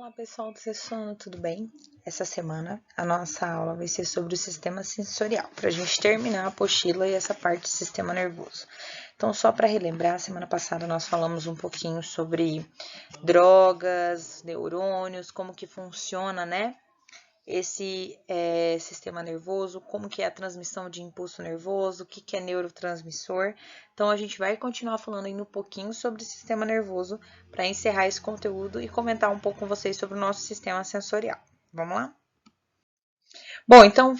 Olá pessoal do Sexto Ano, tudo bem? Essa semana a nossa aula vai ser sobre o sistema sensorial, para a gente terminar a apostila e essa parte do sistema nervoso. Então, só para relembrar, semana passada nós falamos um pouquinho sobre drogas, neurônios, como que funciona, né? Esse sistema nervoso, como que é a transmissão de impulso nervoso, o que é neurotransmissor. Então, a gente vai continuar falando ainda um pouquinho sobre o sistema nervoso para encerrar esse conteúdo e comentar um pouco com vocês sobre o nosso sistema sensorial. Vamos lá? Bom, então,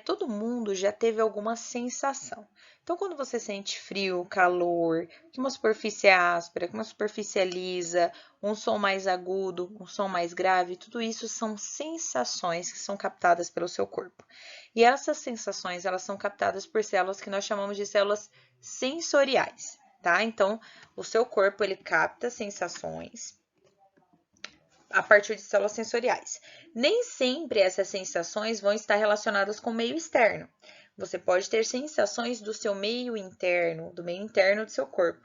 todo mundo já teve alguma sensação. Então, quando você sente frio, calor, que uma superfície é áspera, que uma superfície é lisa, um som mais agudo, um som mais grave, tudo isso são sensações que são captadas pelo seu corpo. E essas sensações, elas são captadas por células que nós chamamos de células sensoriais, tá? Então, o seu corpo, ele capta sensações a partir de células sensoriais. Nem sempre essas sensações vão estar relacionadas com o meio externo. Você pode ter sensações do seu meio interno, do meio interno do seu corpo.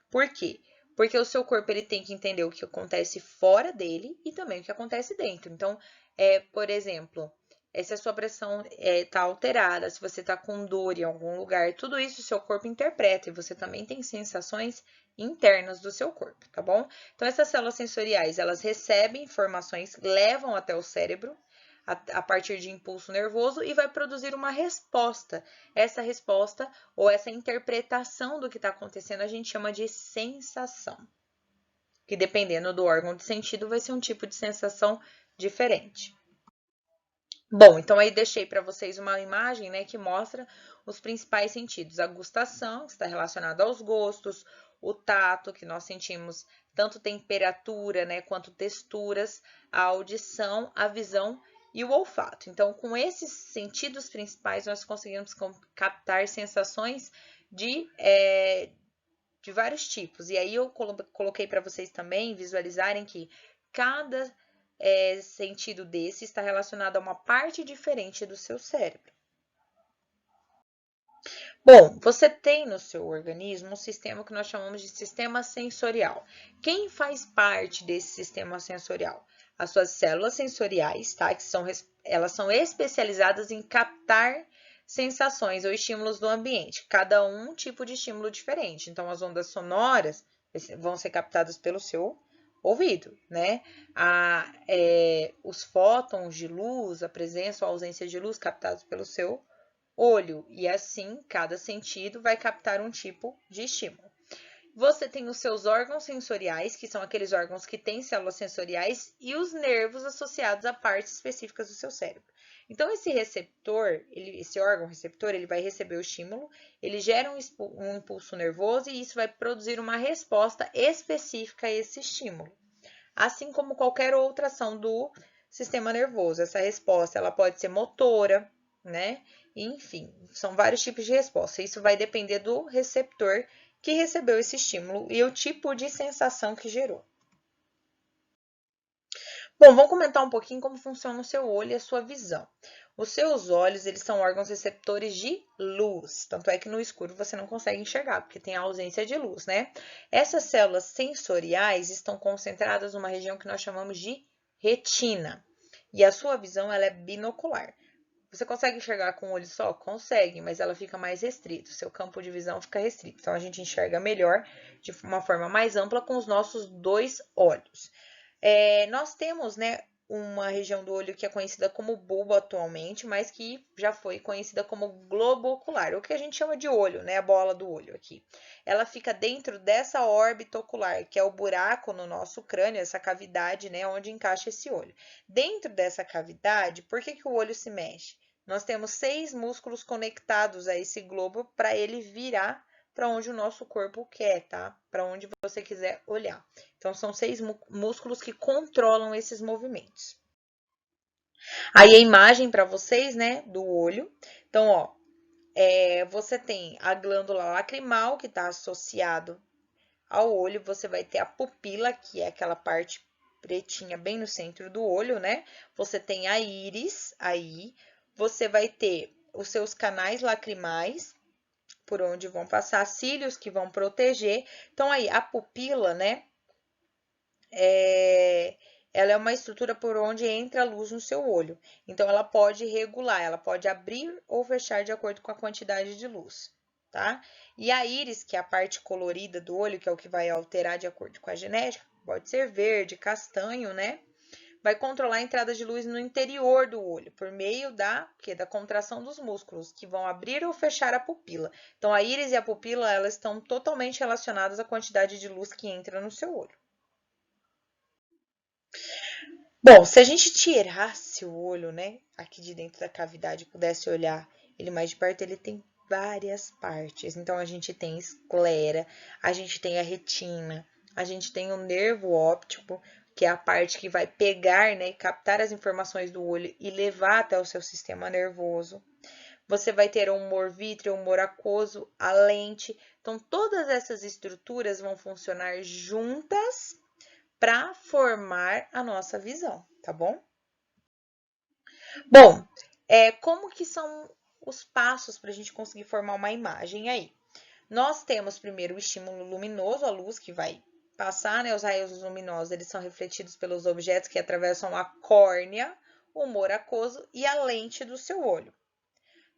Por quê? Porque o seu corpo ele tem que entender o que acontece fora dele e também o que acontece dentro. Então, por exemplo, se a sua pressão está alterada, se você está com dor em algum lugar, tudo isso o seu corpo interpreta e você também tem sensações internas do seu corpo, tá bom? Então, essas células sensoriais, elas recebem informações, levam até o cérebro a partir de impulso nervoso e vai produzir uma resposta. Essa resposta ou essa interpretação do que está acontecendo a gente chama de sensação, que dependendo do órgão de sentido vai ser um tipo de sensação diferente. Bom, então aí deixei para vocês uma imagem, né, que mostra os principais sentidos. A gustação, que está relacionada aos gostos, o tato, que nós sentimos tanto temperatura, né, quanto texturas, a audição, a visão e o olfato. Então, com esses sentidos principais, nós conseguimos captar sensações de vários tipos. E aí eu coloquei para vocês também visualizarem que cada sentido desse está relacionado a uma parte diferente do seu cérebro. Bom, você tem no seu organismo um sistema que nós chamamos de sistema sensorial. Quem faz parte desse sistema sensorial? As suas células sensoriais, tá? Elas são especializadas em captar sensações ou estímulos do ambiente, cada um tipo de estímulo diferente. Então, as ondas sonoras vão ser captadas pelo seu ouvido, né? Os fótons de luz, a presença ou ausência de luz captados pelo seu olho, e assim cada sentido vai captar um tipo de estímulo. Você tem os seus órgãos sensoriais, que são aqueles órgãos que têm células sensoriais, e os nervos associados a partes específicas do seu cérebro. Então, esse receptor, esse órgão receptor, ele vai receber o estímulo, ele gera um impulso nervoso e isso vai produzir uma resposta específica a esse estímulo. Assim como qualquer outra ação do sistema nervoso. Essa resposta ela pode ser motora, né? Enfim, são vários tipos de resposta. Isso vai depender do receptor que recebeu esse estímulo e o tipo de sensação que gerou. Bom, vamos comentar um pouquinho como funciona o seu olho e a sua visão. Os seus olhos, eles são órgãos receptores de luz, tanto é que no escuro você não consegue enxergar, porque tem a ausência de luz, né? Essas células sensoriais estão concentradas numa região que nós chamamos de retina, e a sua visão ela é binocular. Você consegue enxergar com um olho só? Consegue, mas ela fica mais restrita, o seu campo de visão fica restrito. Então, a gente enxerga melhor, de uma forma mais ampla, com os nossos dois olhos. Nós temos, né, uma região do olho que é conhecida como bulbo atualmente, mas que já foi conhecida como globo ocular, o que a gente chama de olho, né, a bola do olho aqui. Ela fica dentro dessa órbita ocular, que é o buraco no nosso crânio, essa cavidade, né, onde encaixa esse olho. Dentro dessa cavidade, por que o olho se mexe? Nós temos 6 músculos conectados a esse globo para ele virar para onde o nosso corpo quer, tá? Para onde você quiser olhar. Então, são 6 músculos que controlam esses movimentos. Aí, a imagem para vocês, né, do olho. Então, ó, você tem a glândula lacrimal, que está associado ao olho. Você vai ter a pupila, que é aquela parte pretinha bem no centro do olho, né? Você tem a íris aí. Você vai ter os seus canais lacrimais, por onde vão passar cílios que vão proteger. Então, aí, a pupila, né, ela é uma estrutura por onde entra a luz no seu olho. Então, ela pode regular, ela pode abrir ou fechar de acordo com a quantidade de luz, tá? E a íris, que é a parte colorida do olho, que é o que vai alterar de acordo com a genética, pode ser verde, castanho, né? Vai controlar a entrada de luz no interior do olho, por meio da contração dos músculos, que vão abrir ou fechar a pupila. Então, a íris e a pupila, elas estão totalmente relacionadas à quantidade de luz que entra no seu olho. Bom, se a gente tirasse o olho, né, aqui de dentro da cavidade e pudesse olhar ele mais de perto, ele tem várias partes. Então, a gente tem esclera, a gente tem a retina, a gente tem o nervo óptico, que é a parte que vai pegar, né, captar as informações do olho e levar até o seu sistema nervoso. Você vai ter o humor vítreo, o humor aquoso, a lente. Então, todas essas estruturas vão funcionar juntas para formar a nossa visão, tá bom? Bom, como que são os passos para a gente conseguir formar uma imagem aí? Nós temos primeiro o estímulo luminoso, a luz que vai passar, né? Os raios luminosos, eles são refletidos pelos objetos que atravessam a córnea, o humor aquoso e a lente do seu olho,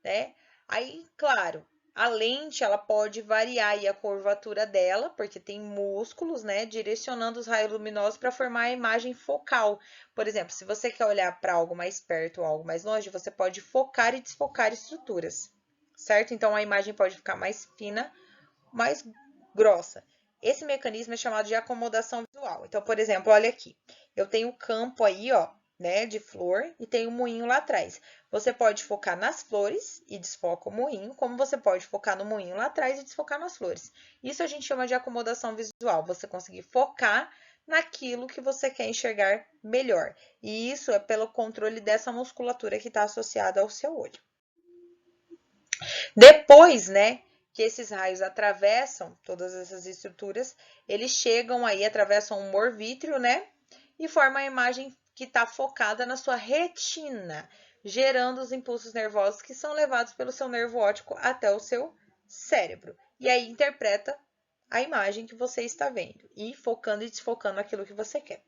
né? Aí, claro, a lente, ela pode variar aí a curvatura dela, porque tem músculos, né, direcionando os raios luminosos para formar a imagem focal. Por exemplo, se você quer olhar para algo mais perto ou algo mais longe, você pode focar e desfocar estruturas, certo? Então, a imagem pode ficar mais fina, mais grossa. Esse mecanismo é chamado de acomodação visual. Então, por exemplo, olha aqui. Eu tenho um campo aí, ó, né, de flor e tem um moinho lá atrás. Você pode focar nas flores e desfoca o moinho, como você pode focar no moinho lá atrás e desfocar nas flores. Isso a gente chama de acomodação visual. Você conseguir focar naquilo que você quer enxergar melhor. E isso é pelo controle dessa musculatura que está associada ao seu olho. Depois, né, que esses raios atravessam todas essas estruturas, eles chegam aí, atravessam o humor vítreo, né, e formam a imagem que está focada na sua retina, gerando os impulsos nervosos que são levados pelo seu nervo óptico até o seu cérebro. E aí interpreta a imagem que você está vendo e focando e desfocando aquilo que você quer.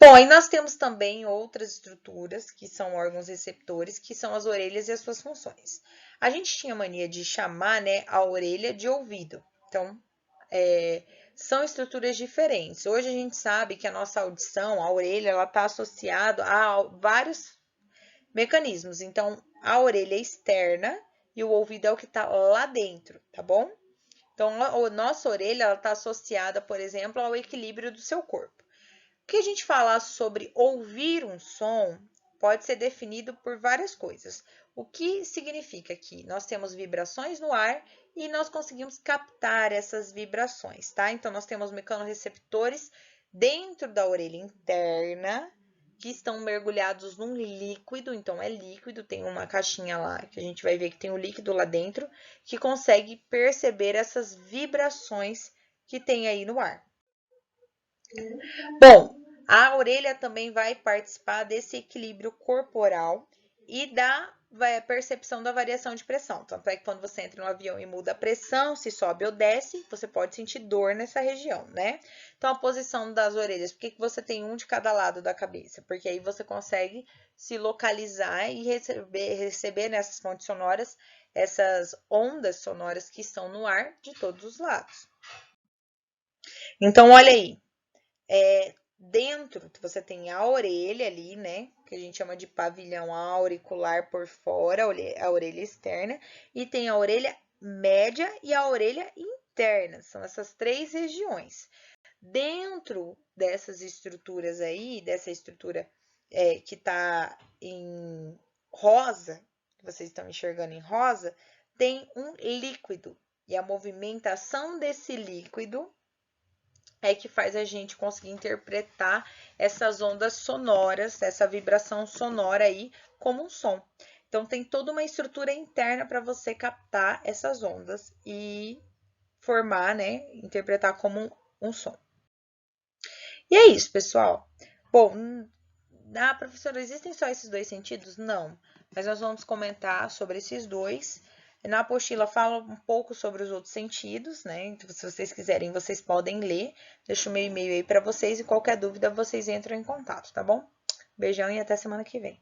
Bom, aí nós temos também outras estruturas, que são órgãos receptores, que são as orelhas e as suas funções. A gente tinha mania de chamar, né, a orelha de ouvido. Então, são estruturas diferentes. Hoje a gente sabe que a nossa audição, a orelha, ela está associada a vários mecanismos. Então, a orelha é externa e o ouvido é o que está lá dentro, tá bom? Então, a nossa orelha está associada, por exemplo, ao equilíbrio do seu corpo. O que a gente falar sobre ouvir um som pode ser definido por várias coisas. O que significa que nós temos vibrações no ar e nós conseguimos captar essas vibrações, tá? Então, nós temos mecanorreceptores dentro da orelha interna que estão mergulhados num líquido, então é líquido, tem uma caixinha lá que a gente vai ver que tem o líquido lá dentro, que consegue perceber essas vibrações que tem aí no ar. Bom, a orelha também vai participar desse equilíbrio corporal e da percepção da variação de pressão. Tanto é que quando você entra no avião e muda a pressão, se sobe ou desce, você pode sentir dor nessa região, né? Então, a posição das orelhas, por que você tem um de cada lado da cabeça? Porque aí você consegue se localizar e receber nessas fontes sonoras essas ondas sonoras que estão no ar de todos os lados. Então, olha aí. Dentro você tem a orelha ali, né? Que a gente chama de pavilhão auricular por fora, a orelha externa. E tem a orelha média e a orelha interna. São essas três regiões. Dentro dessas estruturas aí, dessa estrutura que está em rosa, que vocês estão enxergando em rosa, tem um líquido. E a movimentação desse líquido é que faz a gente conseguir interpretar essas ondas sonoras, essa vibração sonora aí como um som. Então, tem toda uma estrutura interna para você captar essas ondas e formar, né, interpretar como um som. E é isso, pessoal. Bom, professora, existem só esses dois sentidos? Não, mas nós vamos comentar sobre esses dois Na apostila fala um pouco sobre os outros sentidos, né? Então, se vocês quiserem, vocês podem ler. Deixo o meu e-mail aí para vocês e qualquer dúvida vocês entram em contato, tá bom? Beijão e até semana que vem.